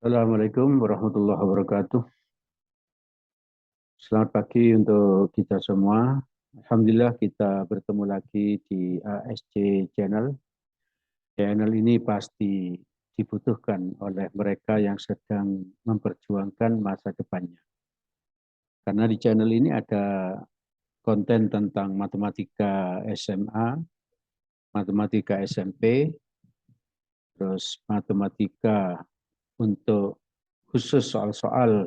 Assalamualaikum warahmatullahi wabarakatuh. Selamat pagi untuk kita semua. Alhamdulillah kita bertemu lagi di ASC Channel. Channel ini pasti dibutuhkan oleh mereka yang sedang memperjuangkan masa depannya. Karena di channel ini ada konten tentang matematika SMA, matematika SMP, terus matematika untuk khusus soal-soal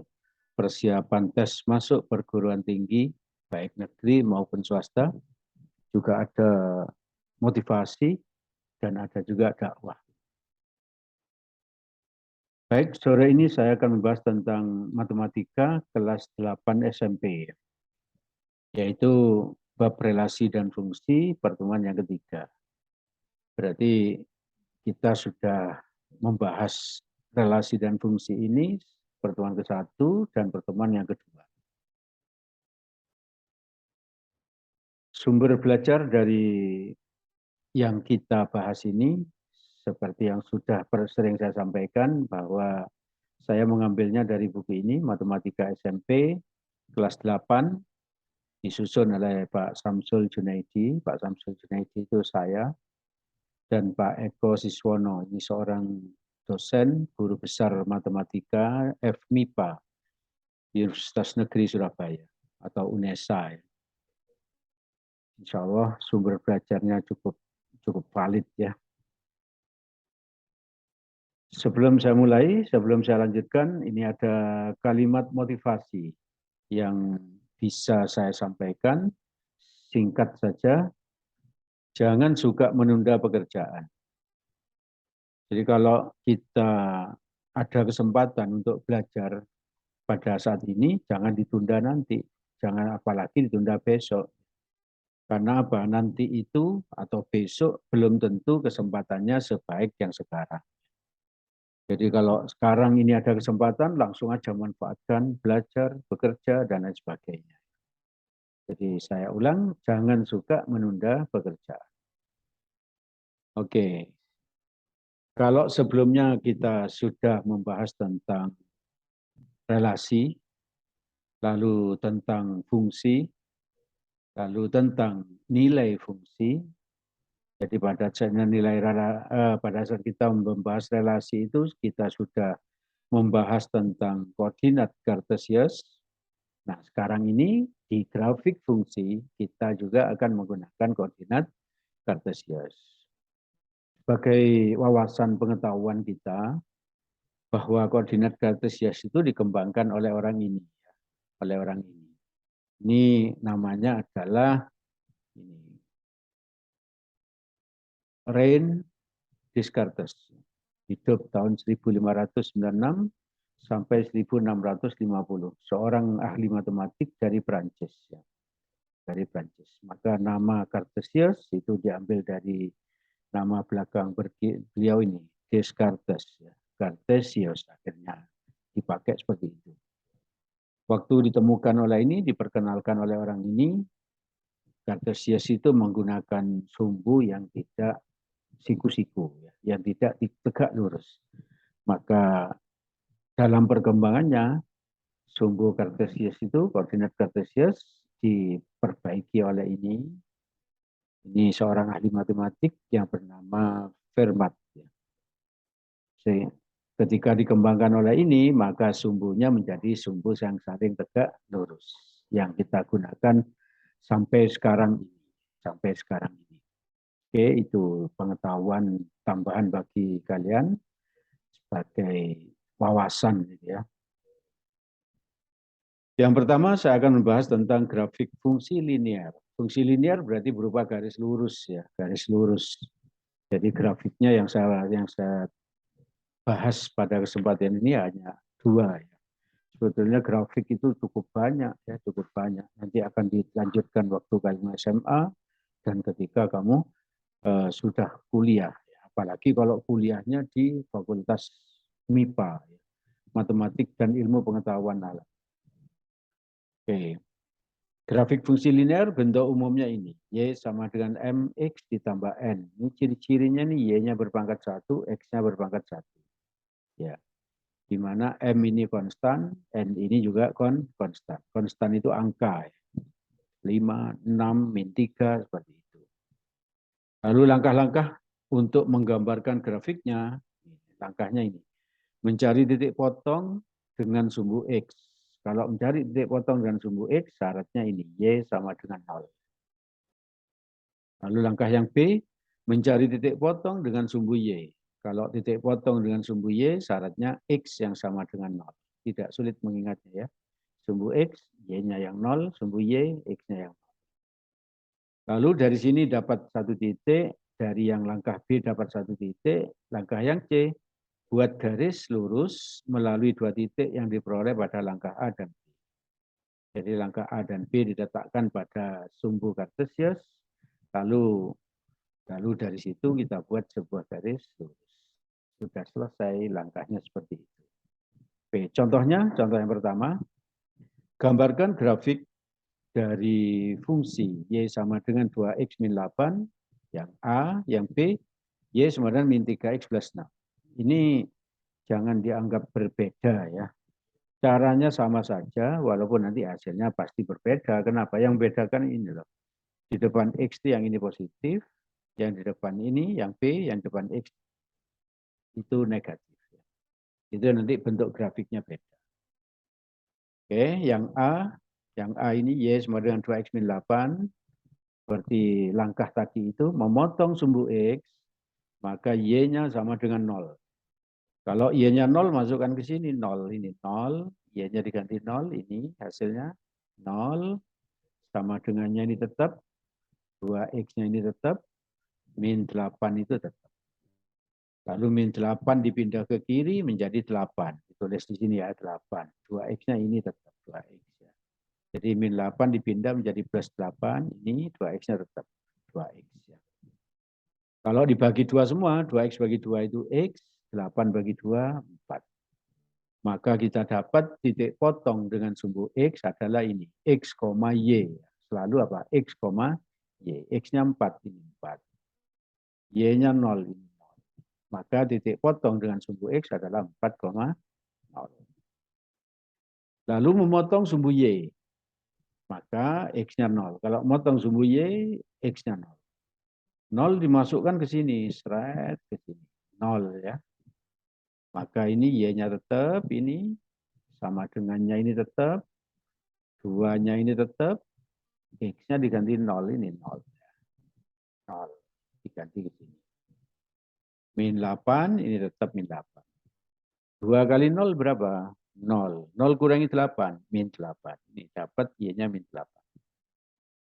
persiapan tes masuk perguruan tinggi, baik negeri maupun swasta, juga ada motivasi, dan ada juga dakwah. Baik, sore ini saya akan membahas tentang matematika kelas 8 SMP, yaitu bab relasi dan fungsi pertemuan yang ketiga. Berarti kita sudah membahas relasi dan fungsi ini pertemuan ke-1 dan pertemuan yang kedua. Sumber belajar dari yang kita bahas ini, seperti yang sudah sering saya sampaikan, bahwa saya mengambilnya dari buku ini, Matematika SMP, kelas 8, disusun oleh Pak Samsul Junaidi. Pak Samsul Junaidi itu saya, dan Pak Eko Siswono, ini seorang dosen, guru besar matematika FMIPA, Universitas Negeri Surabaya, atau UNESA. Insya Allah sumber belajarnya cukup valid ya. Sebelum saya lanjutkan, ini ada kalimat motivasi yang bisa saya sampaikan. Singkat saja, jangan suka menunda pekerjaan. Jadi kalau kita ada kesempatan untuk belajar pada saat ini, jangan ditunda nanti. Jangan apalagi ditunda besok. Karena apa? Nanti itu atau besok belum tentu kesempatannya sebaik yang sekarang. Jadi kalau sekarang ini ada kesempatan, langsung aja manfaatkan, belajar, bekerja, dan lain sebagainya. Jadi saya ulang, jangan suka menunda pekerjaan. Oke, kalau sebelumnya kita sudah membahas tentang relasi, lalu tentang fungsi, lalu tentang nilai fungsi. Jadi pada saat kita membahas relasi itu, kita sudah membahas tentang koordinat kartesius. Nah, sekarang ini di grafik fungsi kita juga akan menggunakan koordinat kartesius. Sebagai wawasan pengetahuan kita bahwa koordinat kartesius itu dikembangkan oleh orang ini, oleh orang ini. Ini namanya adalah Reine Descartes. Hidup tahun 1596 sampai 1650. Seorang ahli matematik dari Prancis. Ya. Dari Prancis. Maka nama Cartesius itu diambil dari nama belakang beliau ini, Descartes. Ya. Cartesius akhirnya dipakai seperti itu. Waktu ditemukan oleh ini, diperkenalkan oleh orang ini, Cartesius itu menggunakan sumbu yang tidak siku-siku, ya, yang tidak tegak lurus. Maka dalam perkembangannya, sumbu Cartesius itu, koordinat Cartesius, diperbaiki oleh ini. Ini seorang ahli matematik yang bernama Fermat. Ketika dikembangkan oleh ini, maka sumbunya menjadi sumbu yang saling tegak lurus. Yang kita gunakan sampai sekarang ini. Sampai sekarang ini. Oke, itu pengetahuan tambahan bagi kalian sebagai wawasan gitu ya. Yang pertama saya akan membahas tentang grafik fungsi linear. Fungsi linear berarti berupa garis lurus ya, garis lurus. Jadi grafiknya yang saya bahas pada kesempatan ini hanya dua ya. Sebetulnya grafik itu cukup banyak ya, cukup banyak. Nanti akan dilanjutkan waktu kamu SMA dan ketika kamu sudah kuliah. Ya. Apalagi kalau kuliahnya di Fakultas MIPA, ya. Matematik dan Ilmu Pengetahuan Alam. Oke. Grafik fungsi linear bentuk umumnya ini. Y sama dengan MX ditambah N. Ini ciri-cirinya nih Y-nya berpangkat 1, X-nya berpangkat 1. Ya. di mana M ini konstan, N ini juga konstan. Konstan itu angka, 5, 6, min 3, seperti itu. Lalu langkah-langkah untuk menggambarkan grafiknya, langkahnya ini. Mencari titik potong dengan sumbu X. Kalau mencari titik potong dengan sumbu X, syaratnya ini, Y sama dengan 0. Lalu langkah yang B, mencari titik potong dengan sumbu Y. Kalau titik potong dengan sumbu Y, syaratnya X yang sama dengan 0. Tidak sulit mengingatnya ya. Sumbu X, Y-nya yang 0, sumbu Y, X-nya yang 0. Lalu dari sini dapat satu titik, dari yang langkah B dapat satu titik, langkah yang C, buat garis lurus melalui dua titik yang diperoleh pada langkah A dan B. Jadi langkah A dan B diletakkan pada sumbu kartesius, lalu dari situ kita buat sebuah garis lurus. Sudah selesai langkahnya seperti itu. Oke, contohnya, contoh yang pertama, gambarkan grafik dari fungsi Y sama dengan 2X min 8, yang A, yang B, Y sama dengan min 3X plus 6. Ini jangan dianggap berbeda ya. Caranya sama saja, walaupun nanti hasilnya pasti berbeda. Kenapa? Yang membedakan ini loh. Di depan X itu yang ini positif, yang di depan ini, yang B, yang depan X itu negatif. Itu nanti bentuk grafiknya beda. Oke, yang A ini Y sama dengan 2X min 8, seperti langkah tadi itu, memotong sumbu X, maka Y-nya sama dengan 0. Kalau Y-nya 0, masukkan ke sini, 0. Ini 0, Y-nya diganti 0, ini hasilnya 0, sama dengannya ini tetap, 2X-nya ini tetap, min 8 itu tetap. Lalu min 8 dipindah ke kiri menjadi 8. Ditulis di sini ya, 8. 2X-nya ini tetap 2X. Ya. Jadi min 8 dipindah menjadi plus 8, ini 2X-nya tetap 2X. Ya. Kalau dibagi 2 semua, 2X bagi 2 itu X, 8 bagi 2, 4. Maka kita dapat titik potong dengan sumbu X adalah ini, X, Y. Selalu apa? X, Y. X-nya 4, ini 4. Y-nya 0, ini 0. Maka titik potong dengan sumbu X adalah 4,0. Lalu memotong sumbu Y. Maka X-nya 0. Kalau memotong sumbu Y, X-nya 0. 0 dimasukkan ke sini, seret ke sini. 0 ya. Maka ini Y-nya tetap, ini sama dengannya ini tetap, 2-nya ini tetap, X-nya diganti 0, ini 0. 0, diganti ke sini. Min 8, ini tetap min 8. 2 kali 0 berapa? 0. 0 kurangi 8, min 8. Ini dapat Y-nya min 8.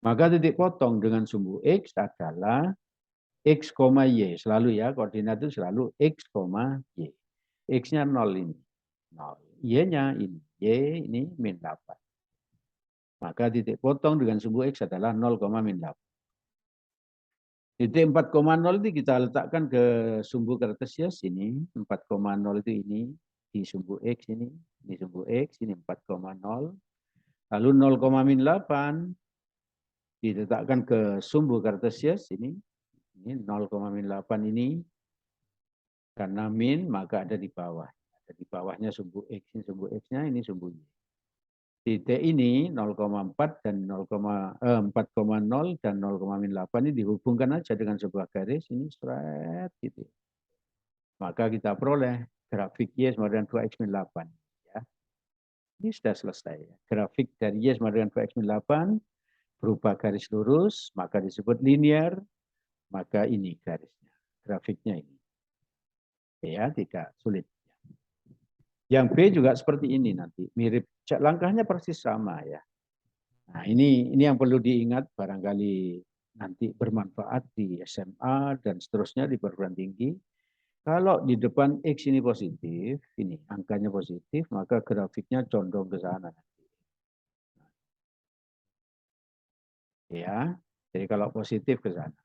Maka titik potong dengan sumbu X adalah X, Y. Selalu ya, koordinat itu selalu X, Y. X-nya 0 ini. 0. Y-nya ini. Y ini min 8. Maka titik potong dengan sumbu X adalah 0, min 8. Titik 4,0 itu kita letakkan ke sumbu kartesius ini. 4,0 itu ini. Di sumbu X ini. Di sumbu X ini 4,0. Lalu 0, min 8 diletakkan ke sumbu kartesius ini. Ini 0, min 8 ini. Karena min maka ada di bawah. Ada di bawahnya sumbu X. Ini sumbu X-nya, ini sumbu Y. Titik ini 0,4 dan 4,0 dan 0,8 ini dihubungkan aja dengan sebuah garis ini seret gitu. Maka kita peroleh grafik Y sama dengan 2X min 8. Ya. Ini sudah selesai. Grafik dari Y sama dengan 2X min 8 berupa garis lurus, maka disebut linear, maka ini garisnya. Grafiknya ini. Ya, tidak sulit. Yang B juga seperti ini nanti, mirip, langkahnya persis sama ya. Nah ini yang perlu diingat barangkali nanti bermanfaat di SMA dan seterusnya di perguruan tinggi. Kalau di depan X ini positif, ini angkanya positif, maka grafiknya condong ke sana. Ya, jadi kalau positif ke sana.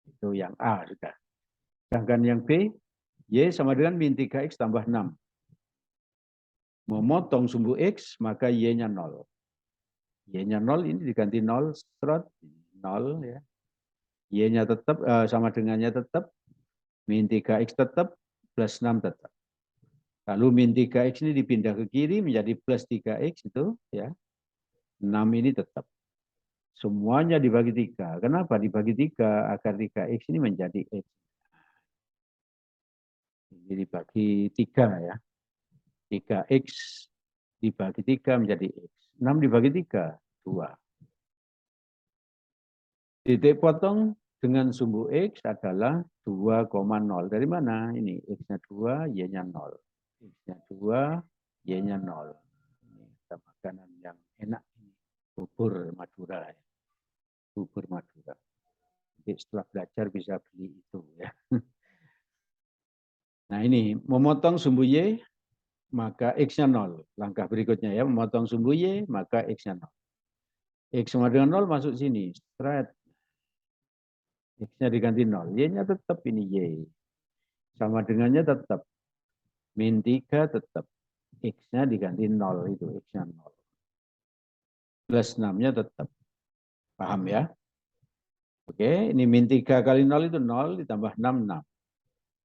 Itu yang A sudah. Sedangkan yang B, Y sama dengan min 3X tambah 6. Memotong sumbu X, maka Y-nya 0. Y-nya 0, ini diganti 0, strot, 0 ya. Y-nya tetap, sama dengannya tetap, min 3X tetap, plus 6 tetap. Lalu min 3x ini dipindah ke kiri menjadi plus 3x itu ya. 6 ini tetap. Semuanya dibagi 3. Kenapa dibagi 3? Agar 3x ini menjadi x. Ini dibagi 3 ya. 3x dibagi 3 menjadi x. 6 dibagi 3, 2. Titik potong dengan sumbu x adalah 2,0. Dari mana? Ini x-nya 2, y-nya 0. X-nya 2, y-nya 0. Ini makanan yang enak. Bubur Madura. Bubur Madura. Jadi setelah belajar bisa beli itu ya. Nah ini, memotong sumbu y, maka x-nya 0. Langkah berikutnya ya, memotong sumbu y, maka x-nya 0. X sama dengan 0 masuk sini. Straight. X-nya diganti 0. Y-nya tetap ini y. Sama dengannya tetap. Min 3 tetap. X-nya diganti 0 itu. X-nya 0. Plus 6-nya tetap. Paham ya? Oke, ini min 3 kali 0 itu 0 ditambah 6, 6.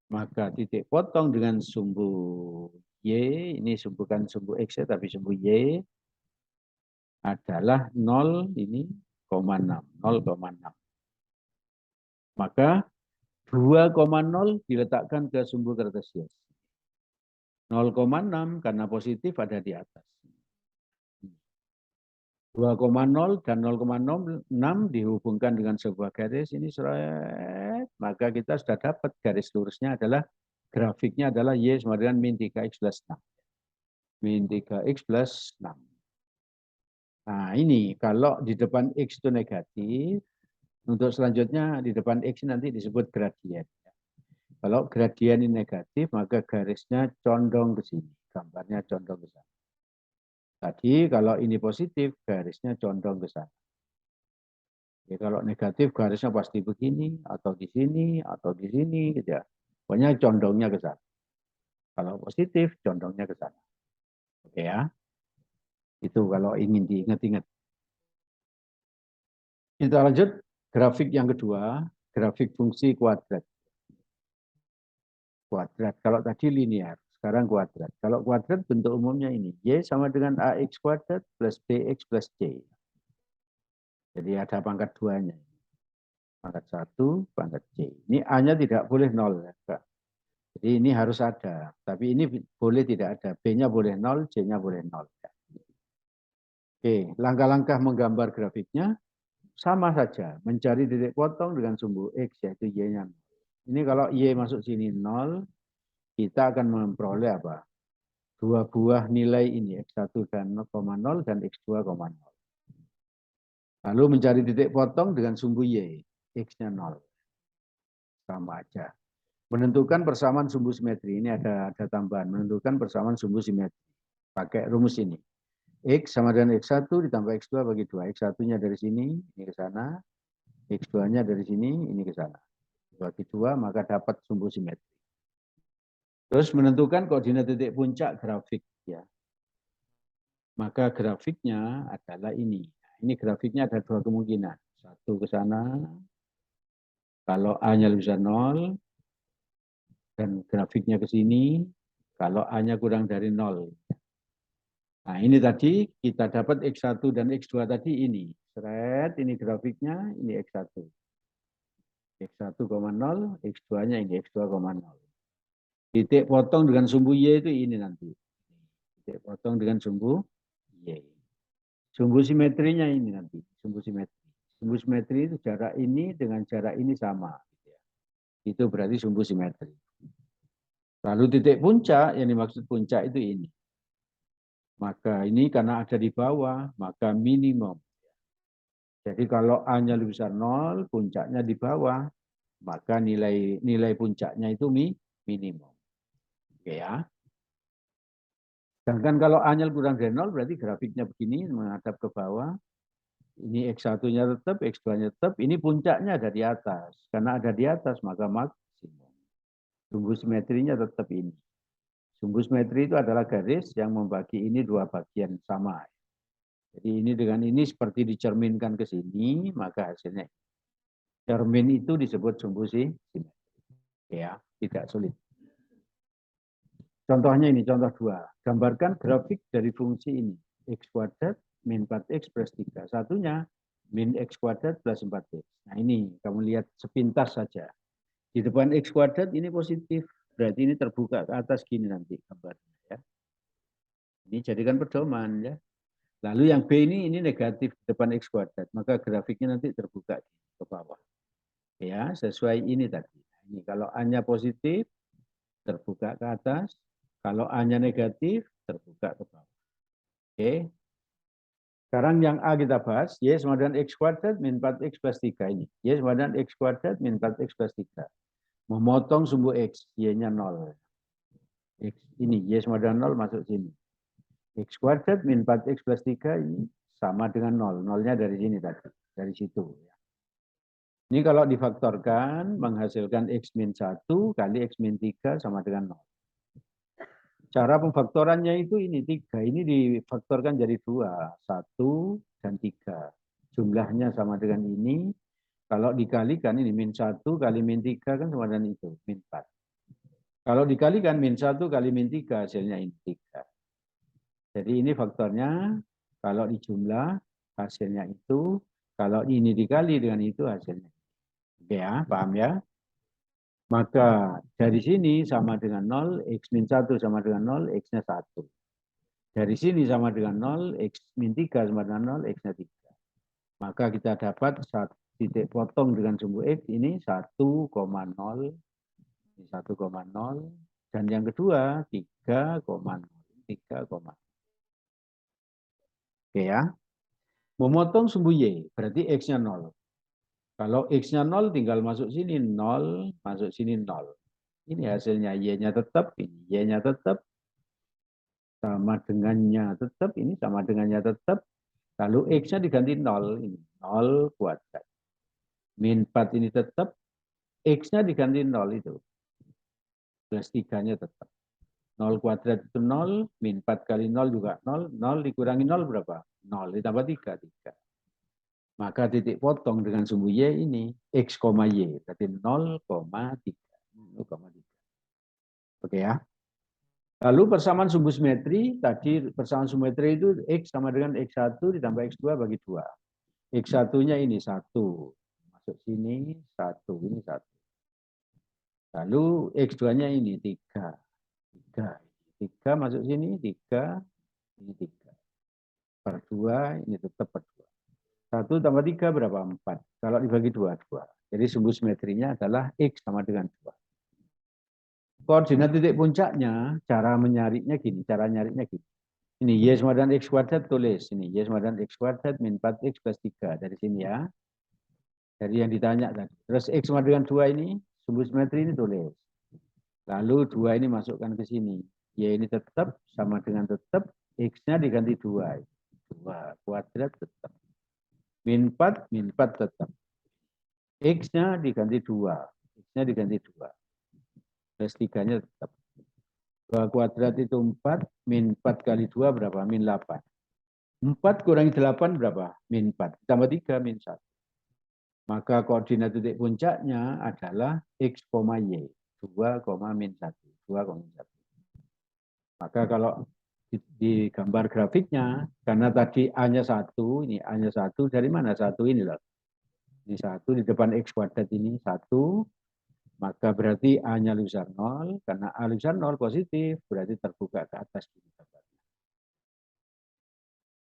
Maka titik potong dengan sumbu y, ini bukan sumbu x ya, tapi sumbu y adalah 0 ini, 0,6. Maka 2,0 diletakkan ke sumbu kartesius. 0,6 karena positif ada di atas. 2,0 dan 0,6 dihubungkan dengan sebuah garis ini seret, maka kita sudah dapat garis lurusnya adalah grafiknya adalah y sama dengan min 3x plus 6. Min 3x plus 6. Nah ini kalau di depan x itu negatif, untuk selanjutnya di depan x nanti disebut gradien. Kalau gradien ini negatif, maka garisnya condong ke sini. Gambarnya condong ke sana. Tadi kalau ini positif, garisnya condong ke sana. Ya, kalau negatif, garisnya pasti begini, atau di sini, atau di sini. Gitu ya. Pokoknya condongnya ke sana. Kalau positif, condongnya ke sana. Oke ya. Itu kalau ingin diingat-ingat. Kita lanjut, grafik yang kedua, grafik fungsi kuadrat. Kuadrat. Kalau tadi linear, sekarang kuadrat. Kalau kuadrat bentuk umumnya ini. Y sama dengan AX kuadrat plus BX plus C. Jadi ada pangkat 2-nya. Pangkat 1, pangkat C. Ini A-nya tidak boleh 0. Ya. Jadi ini harus ada. Tapi ini boleh tidak ada. B-nya boleh 0, C-nya boleh 0. Ya. Oke, langkah-langkah menggambar grafiknya sama saja. Mencari titik potong dengan sumbu X, yaitu Y-nya. Ini kalau Y masuk sini 0, kita akan memperoleh apa? Dua buah nilai ini, X1 dan 0,0 dan X2, 0. Lalu mencari titik potong dengan sumbu Y, X-nya 0. Sama aja. Menentukan persamaan sumbu simetri, ini ada tambahan. Menentukan persamaan sumbu simetri. Pakai rumus ini. X sama dengan X1 ditambah X2 bagi 2. X1-nya dari sini, ini ke sana. X2-nya dari sini, ini ke sana. Bagi 2, maka dapat sumbu simetri. Terus menentukan koordinat titik puncak grafik. Ya. Maka grafiknya adalah ini. Ini grafiknya ada dua kemungkinan. Satu ke sana, kalau A-nya lebih besar 0, dan grafiknya ke sini, kalau A-nya kurang dari 0. Nah ini tadi kita dapat X1 dan X2 tadi ini. Seret, ini grafiknya, ini X1. X1,0, X2-nya ini X2,0. Titik potong dengan sumbu Y itu ini nanti. Titik potong dengan sumbu Y. Sumbu simetrinya ini nanti. Sumbu simetri. Sumbu simetri itu jarak ini dengan jarak ini sama. Itu berarti sumbu simetri. Lalu titik puncak, yang dimaksud puncak itu ini. Maka ini karena ada di bawah, maka minimum. Jadi kalau A-nya lebih besar 0, puncaknya di bawah, maka nilai puncaknya itu minimum. Oke ya. Sedangkan kalau A-nya kurang dari 0, berarti grafiknya begini, menghadap ke bawah. Ini X1-nya tetap, X2-nya tetap. Ini puncaknya ada di atas. Karena ada di atas, maka maksimum. Sumbu simetrinya tetap ini. Sumbu simetri itu adalah garis yang membagi ini dua bagian sama. Jadi ini dengan ini seperti dicerminkan ke sini, maka hasilnya. Cermin itu disebut sumbu simetri. Ya, tidak sulit. Contohnya ini, contoh 2. Gambarkan grafik dari fungsi ini. X kuadrat min 4X plus 3. Satunya min X kuadrat plus 4X. Nah ini, kamu lihat sepintas saja. Di depan X kuadrat ini positif. Berarti ini terbuka ke atas gini nanti gambarnya. Ya. Ini jadikan pedoman ya. Lalu yang B ini negatif di depan X kuadrat. Maka grafiknya nanti terbuka ke bawah. Ya, sesuai ini tadi. Ini kalau A-nya positif, terbuka ke atas. Kalau A-nya negatif, terbuka ke bawah. Oke. Sekarang yang A kita bahas, Y sama dengan X kuadrat min 4X plus 3 ini. Y sama dengan X kuadrat min 4X plus 3. Memotong sumbu X, Y-nya 0. X ini, Y sama dengan 0 masuk sini. X kuadrat min 4X plus 3 ini sama dengan 0. 0-nya dari sini tadi, dari situ. Ini kalau difaktorkan, menghasilkan X min 1 kali X min 3 sama dengan 0. Cara pemfaktorannya itu ini 3. Ini difaktorkan jadi 2. 1 dan 3. Jumlahnya sama dengan ini. Kalau dikalikan ini min 1 kali min 3 kan sama dengan itu. Min 4. Kalau dikalikan min 1 kali min 3 hasilnya ini 3. Jadi ini faktornya. Kalau dijumlah hasilnya itu. Kalau ini dikali dengan itu hasilnya. Oke ya, paham ya? Maka dari sini sama dengan 0, X min 1 sama dengan 0, X-nya 1. Dari sini sama dengan 0, X min 3 sama dengan 0, X-nya 3. Maka kita dapat titik potong dengan sumbu X ini 1,0, 1,0. Dan yang kedua 3,0. 3,0. Oke ya. Memotong sumbu Y, berarti X-nya 0. Kalau X-nya 0 tinggal masuk sini 0, masuk sini 0. Ini hasilnya Y-nya tetap, ini Y-nya tetap, sama dengannya tetap, ini sama dengannya tetap. Lalu X-nya diganti 0, ini 0 kuadrat. Min 4 ini tetap, X-nya diganti 0 itu. Plus 3-nya tetap. 0 kuadrat itu 0, min 4 kali 0 juga 0, 0 dikurangi 0 berapa? 0 ditambah 3, 3. Maka titik potong dengan sumbu Y ini X, Y. Berarti 0,3. 0,3. Oke ya. Lalu persamaan sumbu simetri, tadi persamaan simetri itu X sama dengan X1 ditambah X2 bagi 2. X1-nya ini 1. Masuk sini 1, ini 1. Lalu X2-nya ini 3. 3. 3 masuk sini, 3, ini 3. Per 2, ini tetap per 2. 1 tambah 3 berapa? 4. Kalau dibagi 2, 2. Jadi sumbu simetrinya adalah X sama dengan 2. Koordinat titik puncaknya, cara menyarinya gini, cara nyarinya gini. Ini Y sama dengan X kuadrat tulis. Ini Y sama dengan X kuadrat min 4X plus 3. Dari sini ya. Dari yang ditanya tadi. Terus X sama dengan 2 ini, sumbu simetri ini tulis. Lalu 2 ini masukkan ke sini. Y ini tetap, sama dengan tetap. X-nya diganti 2. 2 kuadrat tetap. Min 4 tetap. X-nya diganti 2. X-nya diganti 2. Plus 3-nya tetap. 2 kuadrat itu 4, min 4 kali 2 berapa? Min 8. 4 kurangi 8 berapa? Min 4. Tambah 3, min 1. Maka koordinat titik puncaknya adalah X, Y. 2, min 1. 2, min 1. Maka kalau di gambar grafiknya, karena tadi A-nya 1, ini A-nya 1, dari mana 1 ini loh? Ini 1, di depan X kuadrat ini 1, maka berarti A-nya lebih besar 0, karena A lebih besar 0 positif, berarti terbuka ke atas.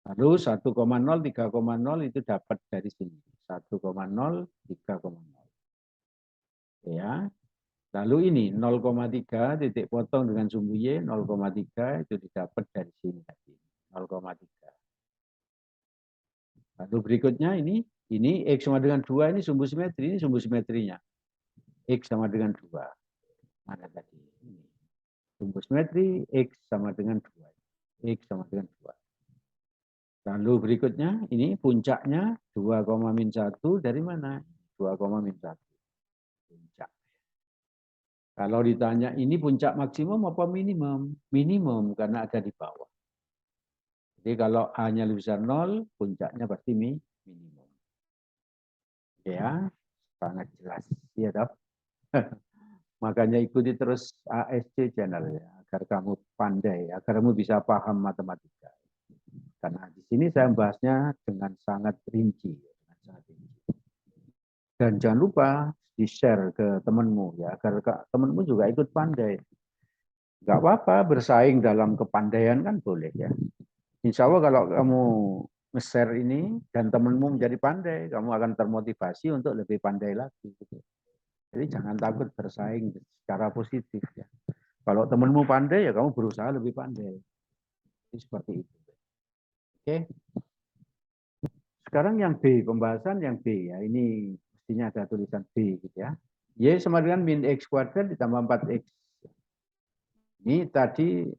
Lalu 1,0, 3,0 itu dapat dari sini. 1,0, 3,0. Ya. Lalu ini 0,3 titik potong dengan sumbu Y 0,3 itu didapat dari sini tadi. 0,3. Lalu berikutnya ini X sama dengan 2 ini sumbu simetri, ini sumbu simetrinya. X sama dengan 2. Mana tadi? Ini. Sumbu simetri X sama dengan 2. X sama dengan 2. Lalu berikutnya ini puncaknya 2, min 1 dari mana? 2, min 1. Puncak. Kalau ditanya ini puncak maksimum apa minimum? Minimum karena ada di bawah. Jadi kalau A-nya lebih besar 0, puncaknya pasti minimum. Ya, sangat jelas. Ya, Dap. Makanya ikuti terus ASC channel ya. agar kamu pandai, agar kamu bisa paham matematika. Karena di sini saya membahasnya dengan sangat rinci. Dan jangan lupa di-share ke temanmu ya, agar temanmu juga ikut pandai. Gak apa-apa bersaing dalam kepandaian kan boleh ya. Insya Allah kalau kamu nge-share ini dan temanmu menjadi pandai, kamu akan termotivasi untuk lebih pandai lagi. Gitu. Jadi jangan takut bersaing secara positif ya. Kalau temanmu pandai ya kamu berusaha lebih pandai. Jadi seperti itu. Oke. Sekarang yang B, pembahasan yang B ya. Ini mestinya ada tulisan B gitu ya. Y sama dengan min X kuadrat ditambah 4X. Ini tadi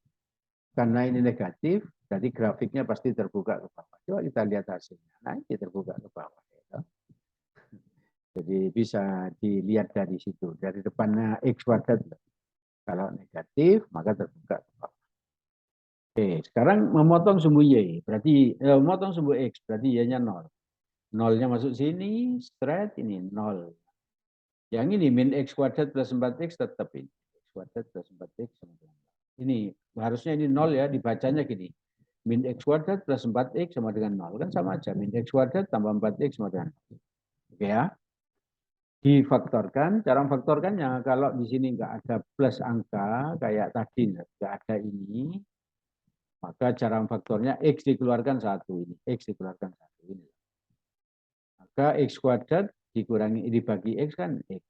karena ini negatif, jadi grafiknya pasti terbuka ke bawah. Coba kita lihat hasilnya. Nah, ini terbuka ke bawah. Ya. Jadi bisa dilihat dari situ. Dari depannya X kuadrat. Kalau negatif, maka terbuka ke bawah. Oke, sekarang memotong sumbu Y. Berarti memotong sumbu X, berarti Y-nya 0. 0-nya masuk sini, straight ini 0. Yang ini min X kuadrat plus 4X tetap ini. X kuadrat plus 4X sama dengan 0. Ini harusnya ini 0 ya, dibacanya gini. Min X kuadrat plus 4X sama dengan 0. Kan sama aja, min X kuadrat tambah 4X sama dengan 0. Oke ya. Difaktorkan, cara memfaktorkannya kalau di sini nggak ada plus angka, kayak tadi nggak ada ini, maka cara memfaktornya X dikeluarkan 1 ini. X dikeluarkan 1 ini. Maka X kuadrat dikurangi dibagi X kan X.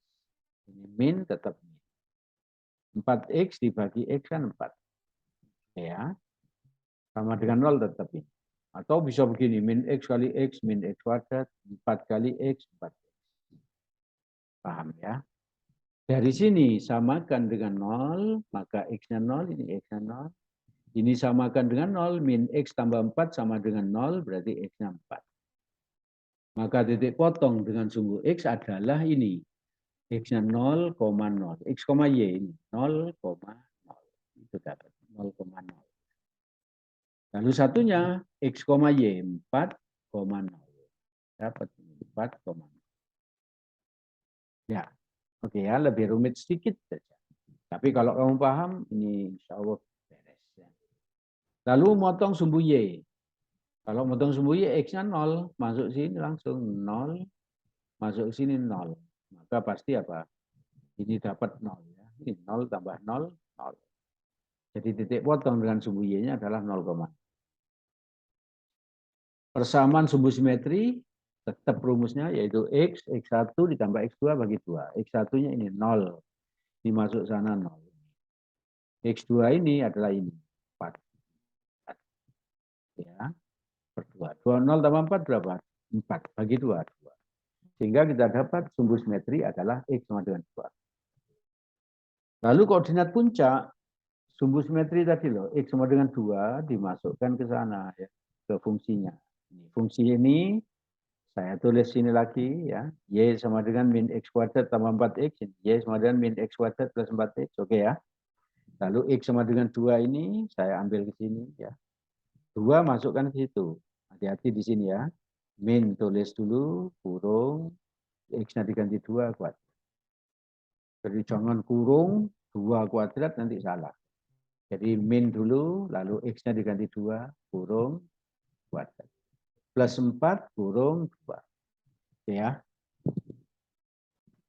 Ini min tetap min. 4X dibagi X kan 4. Ya. Sama dengan 0 tetap ini. Atau bisa begini, min X kali X, min X kuadrat, 4 kali X, 4X. Paham ya? Dari sini samakan dengan 0, maka X-nya 0, ini X-nya 0. Ini samakan dengan 0, min X tambah 4 sama dengan 0, berarti X-nya 4. Maka titik potong dengan sumbu X adalah ini. X-nya 0,0. X, Y ini 0,0. Itu dapat 0,0. Lalu satunya X, Y 4,0. Dapat 4,0. Ya, oke ya, lebih rumit sedikit saja. Tapi kalau kamu paham, ini insya Allah beres. Ya. Lalu motong sumbu Y. Kalau motong sumbu Y, X-nya 0. Masuk sini langsung 0. Masuk sini 0. Maka pasti apa? Ini dapat 0. Ya. Ini 0 tambah 0, 0. Jadi titik potong dengan sumbu Y-nya adalah 0, persamaan sumbu simetri tetap rumusnya yaitu X, X1 ditambah X2 bagi 2. X1-nya ini 0. Ini masuk sana 0. X2 ini adalah ini 4. Ya, per 2. 0 tambah 4 berapa? 4 bagi 2. 2. Sehingga kita dapat sumbu simetri adalah X sama dengan 2. Lalu koordinat puncak, sumbu simetri tadi loh, X sama dengan 2 dimasukkan ke sana ya, ke fungsinya. Fungsi ini saya tulis sini lagi ya. Y sama dengan min X kuadrat tambah 4X. Y sama dengan min X kuadrat plus 4X. Oke ya. Lalu X sama dengan 2 ini saya ambil ke sini ya. 2 masukkan ke situ. Hati-hati di sini ya. Min tulis dulu, kurung. X-nya diganti 2 kuadrat. Jadi jangan kurung 2 kuadrat nanti salah. Jadi min dulu, lalu X-nya diganti 2, kurung kuadrat. Plus 4, kurung 2. Oke ya.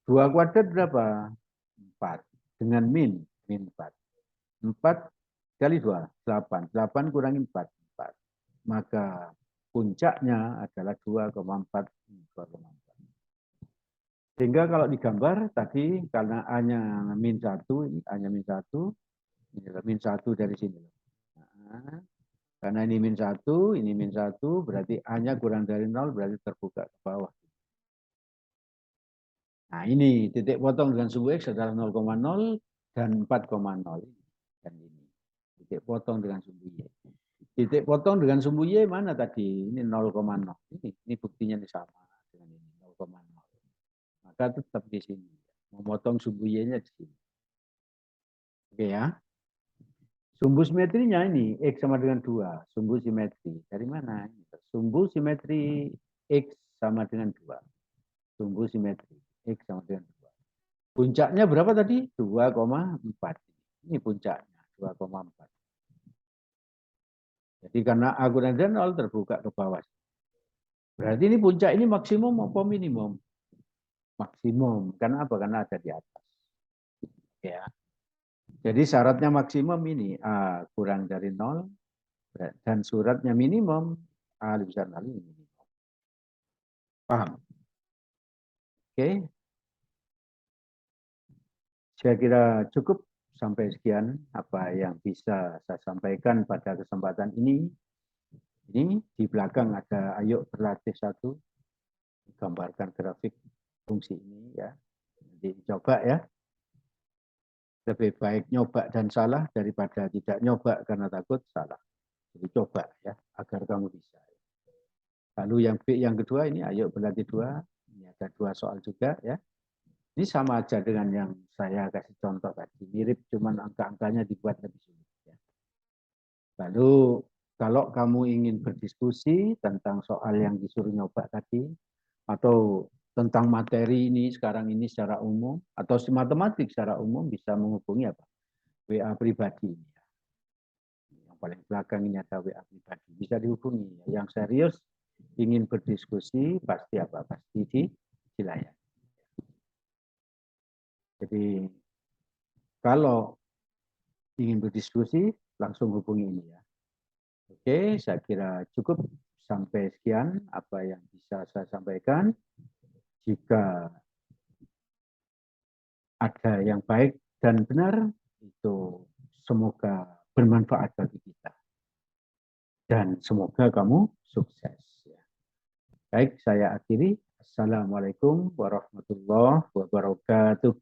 2 kuadrat berapa? 4. Dengan min 4. 4 kali 2, 8. 8 kurangi 4, 4. Maka puncaknya adalah 2,4. Sehingga kalau digambar tadi karena A-nya min 1, ini A-nya min 1, ini min 1 dari sini. Nah, karena ini min 1, ini min 1, berarti A-nya kurang dari 0, berarti terbuka ke bawah. Nah ini titik potong dengan sumbu X adalah 0,0 dan 4,0. Dan ini titik potong dengan sumbu Y. Titik potong dengan sumbu Y mana tadi? Ini 0,0. Ini buktinya sama dengan ini 0,0. Maka tetap di sini. Memotong sumbu Y-nya di sini. Oke ya. Sumbu simetrinya ini X sama dengan 2. Sumbu simetri. Dari mana? Sumbu simetri X sama dengan 2. Sumbu simetri X sama dengan 2. Puncaknya berapa tadi? 2,4. Ini puncaknya. 2,4. Jadi karena A kurang dari 0 terbuka ke bawah. Berarti ini puncak ini maksimum apa minimum? Maksimum. Karena apa? Karena ada di atas. Ya. Jadi syaratnya maksimum ini A kurang dari 0 dan suratnya minimum A lebih besar dari minimum. Paham? Oke. Saya kira cukup sampai sekian apa yang bisa saya sampaikan pada kesempatan ini. Ini di belakang ada ayo berlatih 1, gambarkan grafik fungsi ini ya. Jadi coba ya. Lebih baik nyoba dan salah daripada tidak nyoba karena takut salah. Jadi coba ya agar kamu bisa. Lalu yang B yang kedua ini ayo berlatih 2. Ini ada 2 soal juga ya. Ini sama aja dengan yang saya kasih contoh tadi. Mirip cuman angka-angkanya dibuat lebih sulit. Ya. Lalu kalau kamu ingin berdiskusi tentang soal yang disuruh nyoba tadi, atau tentang materi ini sekarang ini secara umum, atau matematik secara umum bisa menghubungi apa? WA pribadi. Yang paling belakang ini ada WA pribadi. Bisa dihubungi. Yang serius ingin berdiskusi pasti apa? Pasti dilayani. Jadi kalau ingin berdiskusi langsung hubungi ini ya. Oke, saya kira cukup sampai sekian apa yang bisa saya sampaikan. Jika ada yang baik dan benar, itu semoga bermanfaat bagi kita. Dan semoga kamu sukses. Baik, saya akhiri. Assalamualaikum warahmatullahi wabarakatuh.